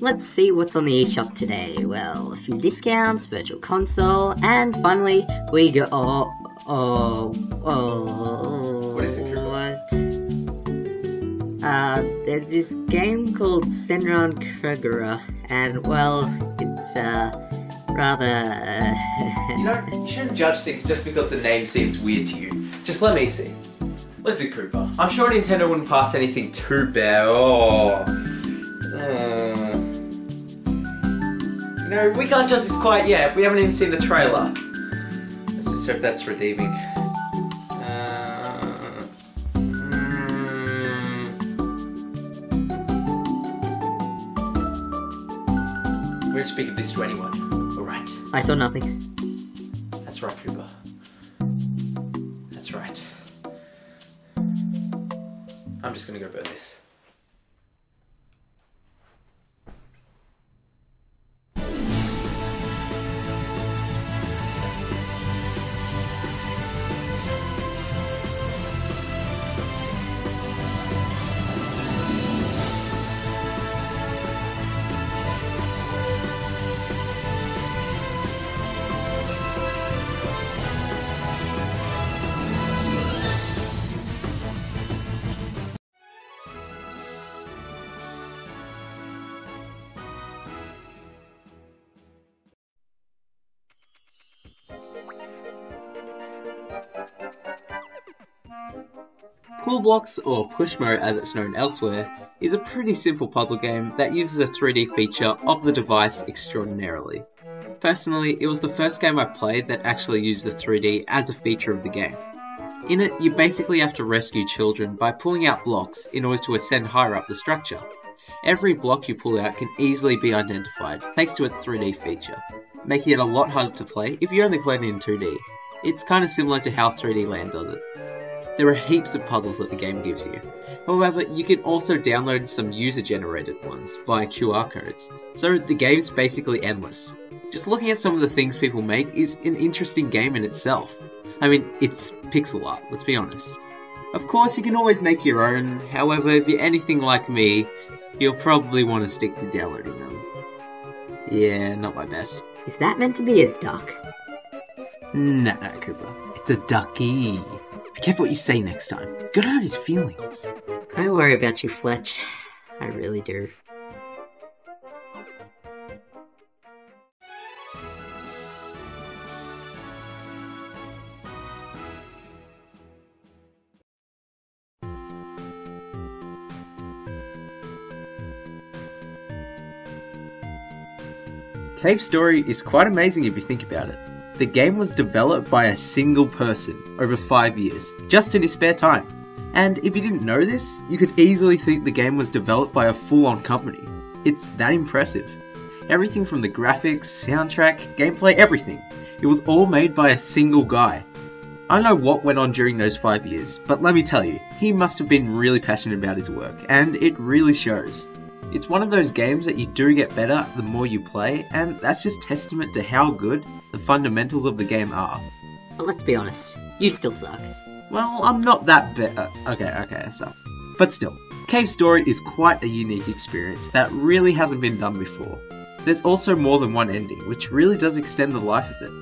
Let's see what's on the eShop today. Well, a few discounts, virtual console, and finally we go. What is it, Cooper? There's this game called Senran Kagura, and well, it's rather. You shouldn't judge things just because the name seems weird to you. Just let me see. Listen, Cooper, I'm sure Nintendo wouldn't pass anything too bad. You know, we can't judge this quite yet. We haven't even seen the trailer. Let's just hope that's redeeming. We won't speak of this to anyone. Alright. I saw nothing. That's right, Cooper. That's right. I'm just gonna go burn this. Pullblox, or Pushmo as it's known elsewhere, is a pretty simple puzzle game that uses a 3D feature of the device extraordinarily. Personally, it was the first game I played that actually used the 3D as a feature of the game. In it, you basically have to rescue children by pulling out blocks in order to ascend higher up the structure. Every block you pull out can easily be identified thanks to its 3D feature, making it a lot harder to play if you only played it in 2D. It's kinda similar to how 3D Land does it. There are heaps of puzzles that the game gives you. However, you can also download some user-generated ones via QR codes, so the game's basically endless. Just looking at some of the things people make is an interesting game in itself. I mean, it's pixel art, let's be honest. Of course, you can always make your own, however, if you're anything like me, you'll probably want to stick to downloading them. Yeah, not my best. Is that meant to be a duck? Nah, Cooper. It's a ducky. Be careful what you say next time. Gotta hurt his feelings. I worry about you, Fletch. I really do. Cave Story is quite amazing if you think about it. The game was developed by a single person over 5 years, just in his spare time. And if you didn't know this, you could easily think the game was developed by a full-on company. It's that impressive. Everything from the graphics, soundtrack, gameplay, everything. It was all made by a single guy. I don't know what went on during those 5 years, but let me tell you, he must have been really passionate about his work, and it really shows. It's one of those games that you do get better the more you play, and that's just testament to how good the fundamentals of the game are. But let's be honest, you still suck. Well, I'm not that okay, so. But still, Cave Story is quite a unique experience that really hasn't been done before. There's also more than one ending, which really does extend the life of it.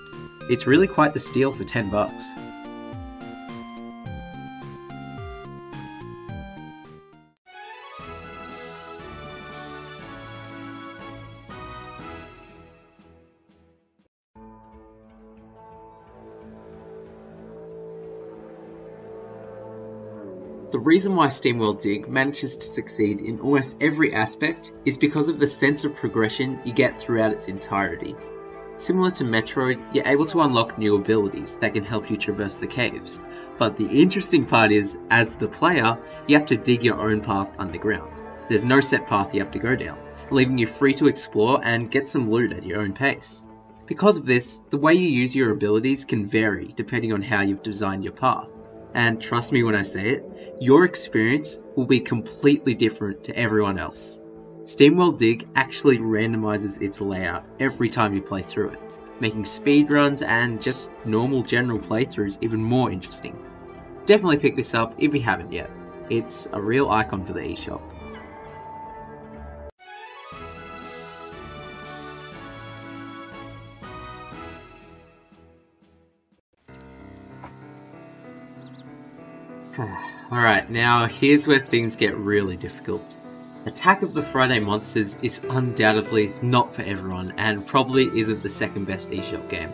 It's really quite the steal for $10. The reason why SteamWorld Dig manages to succeed in almost every aspect is because of the sense of progression you get throughout its entirety. Similar to Metroid, you're able to unlock new abilities that can help you traverse the caves, but the interesting part is, as the player, you have to dig your own path underground. There's no set path you have to go down, leaving you free to explore and get some loot at your own pace. Because of this, the way you use your abilities can vary depending on how you've designed your path. And trust me when I say it, your experience will be completely different to everyone else. SteamWorld Dig actually randomizes its layout every time you play through it, making speedruns and just normal general playthroughs even more interesting. Definitely pick this up if you haven't yet. It's a real icon for the eShop. Alright, now here's where things get really difficult. Attack of the Friday Monsters is undoubtedly not for everyone and probably isn't the second best eShop game.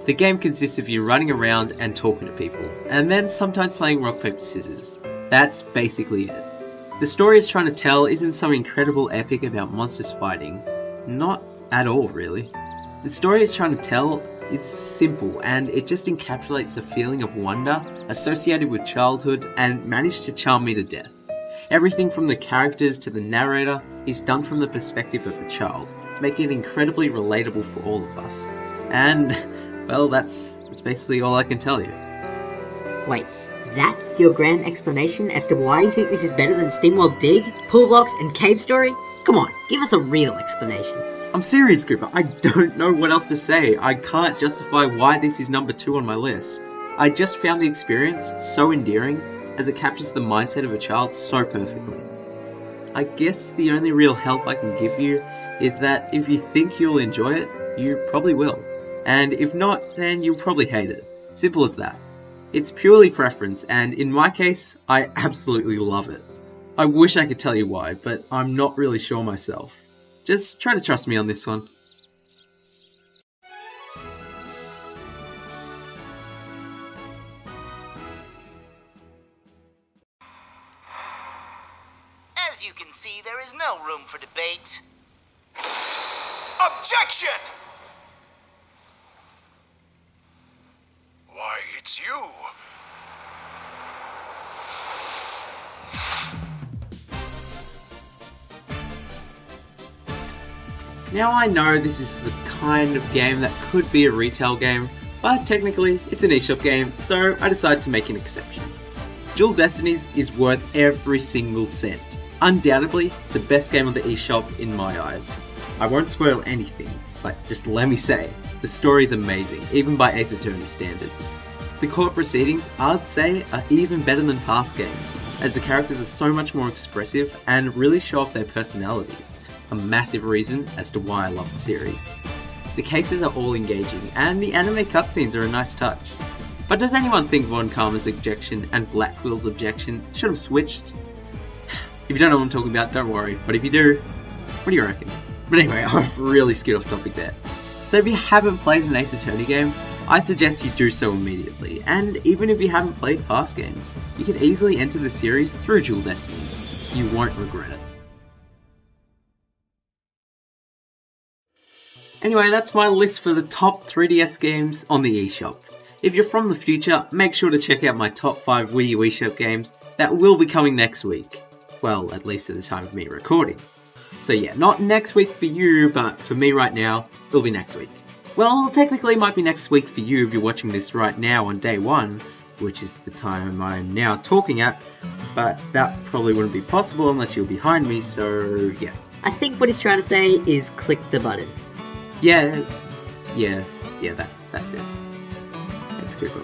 The game consists of you running around and talking to people, and then sometimes playing rock paper scissors. That's basically it. The story it's trying to tell isn't some incredible epic about monsters fighting. Not at all, really. The story it's trying to tell is simple, and it just encapsulates the feeling of wonder associated with childhood and managed to charm me to death. Everything from the characters to the narrator is done from the perspective of a child, making it incredibly relatable for all of us. And, well, that's basically all I can tell you. Wait, that's your grand explanation as to why you think this is better than SteamWorld Dig, Pullblox, and Cave Story? Come on, give us a real explanation. I'm serious, Cooper. I don't know what else to say. I can't justify why this is number 2 on my list. I just found the experience so endearing, as it captures the mindset of a child so perfectly. I guess the only real help I can give you is that if you think you'll enjoy it, you probably will. And if not, then you'll probably hate it. Simple as that. It's purely preference, and in my case, I absolutely love it. I wish I could tell you why, but I'm not really sure myself. Just try to trust me on this one. As you can see, there is no room for debate. Objection! Why, it's you. Now I know this is the kind of game that could be a retail game, but technically it's an eShop game, so I decided to make an exception. Dual Destinies is worth every single cent. Undoubtedly the best game on the eShop in my eyes. I won't spoil anything, but just let me say, the story is amazing, even by Ace Attorney standards. The court proceedings, I'd say, are even better than past games, as the characters are so much more expressive and really show off their personalities. A massive reason as to why I love the series. The cases are all engaging, and the anime cutscenes are a nice touch. But does anyone think Von Karma's objection and Black Quill's objection should have switched? If you don't know what I'm talking about, don't worry, but if you do, what do you reckon? But anyway, I've really skewed off topic there. So if you haven't played an Ace Attorney game, I suggest you do so immediately, and even if you haven't played past games, you can easily enter the series through Dual Destinies. You won't regret it. Anyway, that's my list for the top 3DS games on the eShop. If you're from the future, make sure to check out my top 5 Wii U eShop games that will be coming next week. Well, at least at the time of me recording. So yeah, not next week for you, but for me right now, it'll be next week. Well, technically it might be next week for you if you're watching this right now on day 1, which is the time I'm now talking at, but that probably wouldn't be possible unless you're behind me, so yeah. I think what he's trying to say is click the button. Yeah, that's it. Thanks, Cooper.